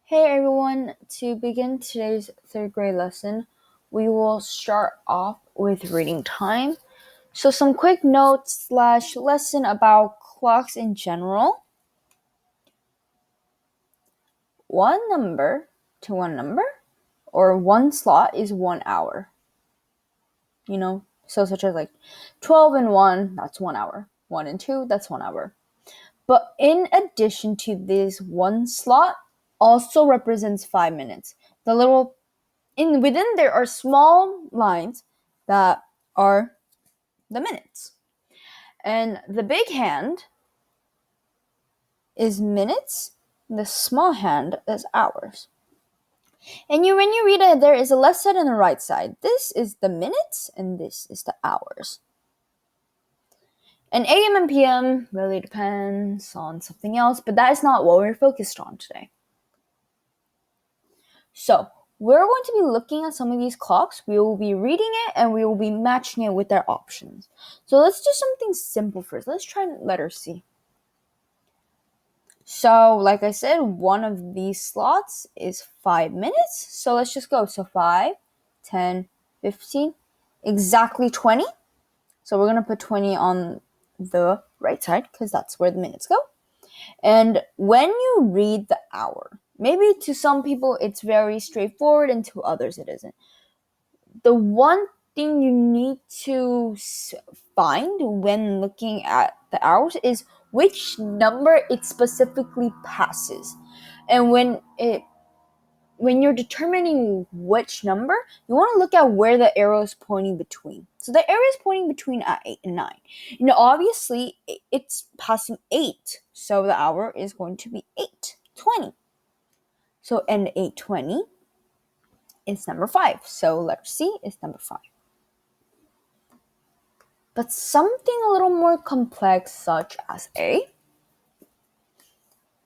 Hey everyone, to begin today's third grade lesson, we will start off with reading time. So some quick notes / lesson about clocks in general. One number to one number or one slot is 1 hour. So such as like 12 and 1, that's 1 hour. 1 and 2, that's 1 hour. But in addition to this one slot, also represents 5 minutes. The little within there are small lines that are the minutes. And the big hand is minutes, the small hand is hours. And when you read it, there is a left side and a right side. This is the minutes and this is the hours. And AM and PM really depends on something else, but that is not what we're focused on today. So we're going to be looking at some of these clocks. We will be reading it and we will be matching it with their options. So let's do something simple first. Let's try letter C. So like I said, one of these slots is 5 minutes. So let's just go. So 5, 10, 15, exactly 20. So we're going to put 20 on the right side because that's where the minutes go. And when you read the hour, maybe to some people it's very straightforward and to others it isn't. The one thing you need to find when looking at the hours is which number it specifically passes. And when you're determining which number, you want to look at where the arrow is pointing between. So the arrow is pointing between at 8 and 9. Obviously, it's passing 8. So the hour is going to be 8:20. So, and 8:20 is number 5. So letter C is number 5. But something a little more complex, such as A,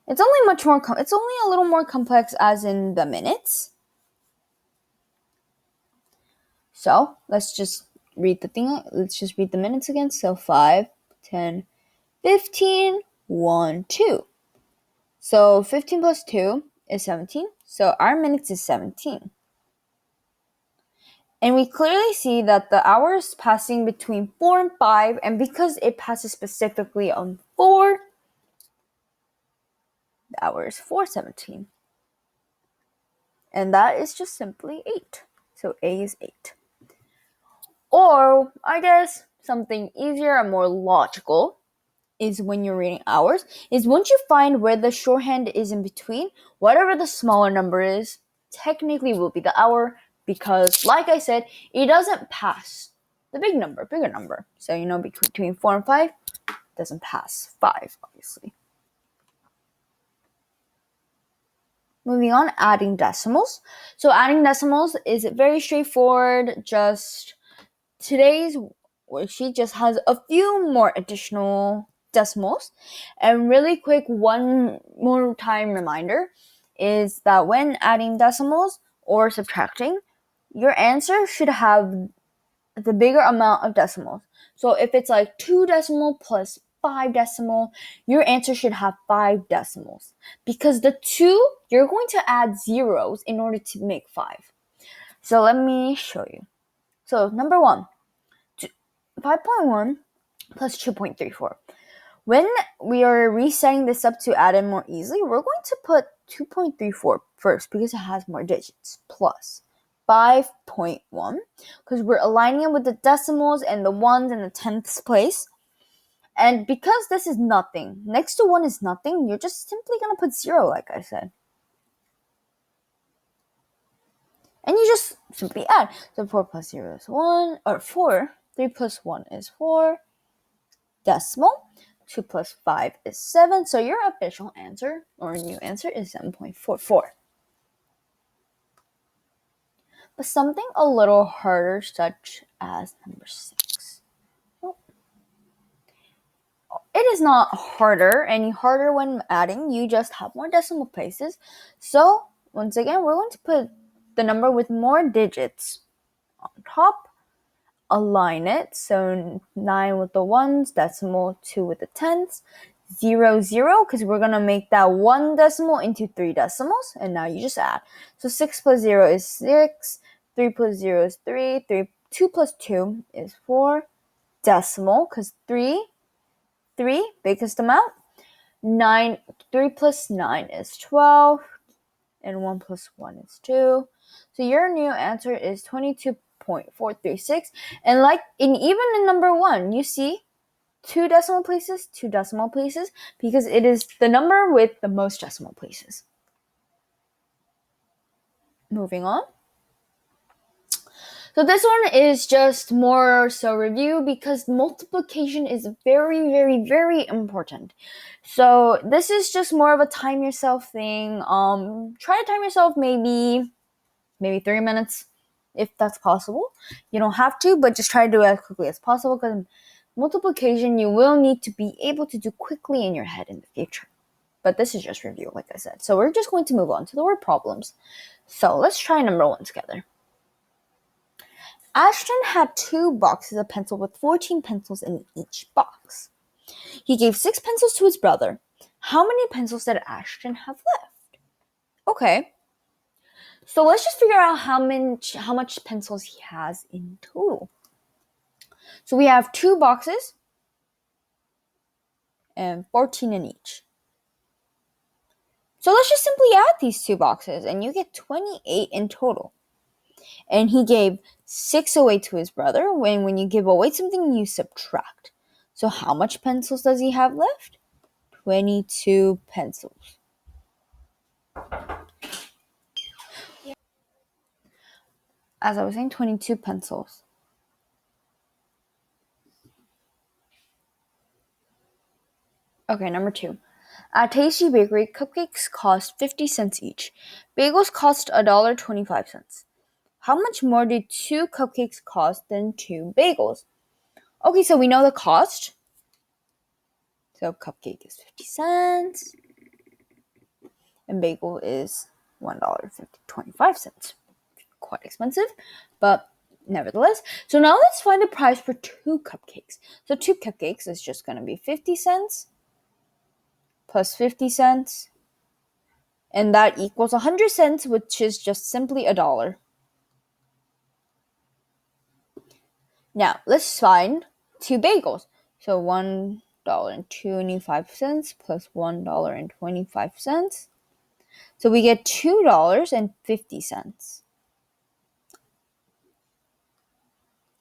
it's only a little more complex as in the minutes. So let's just read the minutes again. So 5, 10, 15, 1, 2. So 15 plus 2 is 17. So our minutes is 17. And we clearly see that the hour is passing between 4 and 5. And because it passes specifically on 4, the hour is 4:17. And that is just simply 8. So A is 8. Or, I guess, something easier and more logical is when you're reading hours, is once you find where the shorthand is in between, whatever the smaller number is, technically will be the hour, because, like I said, it doesn't pass the bigger number. So, between 4 and 5, it doesn't pass 5, obviously. Moving on, adding decimals. So adding decimals is very straightforward. Just today's worksheet just has a few more additional decimals. And really quick, one more time reminder is that when adding decimals or subtracting, your answer should have the bigger amount of decimals. So if it's like 2 decimal plus 5 decimal, your answer should have 5 decimals. Because the 2, you're going to add zeros in order to make 5. So let me show you. So number 1, 5.1 plus 2.34. When we are resetting this up to add in more easily, we're going to put 2.34 first because it has more digits, plus 5.1 because we're aligning it with the decimals and the ones in the tenths place. And because this is nothing, next to 1 is nothing, you're just simply going to put 0, like I said. And you just simply add. So 4 plus 0 is 1, or 4. 3 plus 1 is 4. Decimal. 2 plus 5 is 7. So your official answer, or new answer, is 7.44. But something a little harder, such as number 6. It is not any harder when adding. You just have more decimal places. So, once again, we're going to put the number with more digits on top. Align it. So 9 with the ones, decimal 2 with the tenths, 0, 0, because we're going to make that one decimal into 3 decimals, and now you just add. So 6 plus 0 is 6, 3 plus 0 is 3, 2 plus 2 is 4, decimal, because 3, biggest amount, 9, 3 plus 9 is 12, and 1 plus 1 is 2. So your new answer is 22.436, and even in number 1, you see 2 decimal places, because it is the number with the most decimal places. Moving on. So this one is just more so review, because multiplication is very, very, very important. So this is just more of a time yourself thing. Try to time yourself maybe 3 minutes, if that's possible. You don't have to, but just try to do it as quickly as possible, because multiplication you will need to be able to do quickly in your head in the future. But this is just review, like I said. So we're just going to move on to the word problems. So let's try number 1 together. Ashton had 2 boxes of pencil with 14 pencils in each box. He gave 6 pencils to his brother. How many pencils did Ashton have left? Okay. So let's just figure out how much pencils he has in total. So we have 2 boxes and 14 in each. So let's just simply add these 2 boxes, and you get 28 in total. And he gave 6 away to his brother. When you give away something, you subtract. So how much pencils does he have left? 22 pencils. As I was saying, 22 pencils. Okay, number 2. At Tasty Bakery, cupcakes cost 50 cents each. Bagels cost $1.25. How much more do 2 cupcakes cost than 2 bagels? Okay, so we know the cost. So cupcake is 50 cents. And bagel is $1.25. Quite expensive, but nevertheless. So now let's find the price for 2 cupcakes. So 2 cupcakes is just going to be 50 cents plus 50 cents. And that equals 100 cents, which is just simply $1. Now, let's find 2 bagels. So $1.25 plus $1.25. So we get $2.50.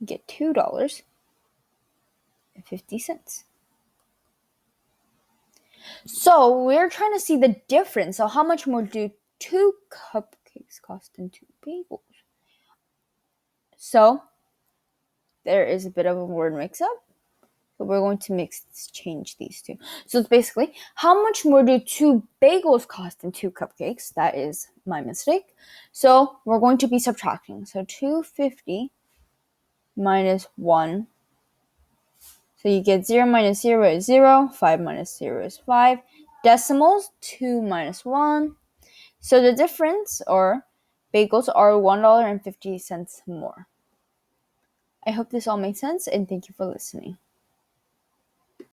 You get $2.50. So we're trying to see the difference. So how much more do 2 cupcakes cost than 2 bagels? So there is a bit of a word mix-up. So we're going to change these 2. So it's basically, how much more do 2 bagels cost than 2 cupcakes? That is my mistake. So we're going to be subtracting. So 250 minus 1. So you get 0 minus 0 is 0. 5 minus 0 is 5. Decimals, 2 minus 1. So the difference, or bagels, are $1.50 more. I hope this all makes sense, and thank you for listening.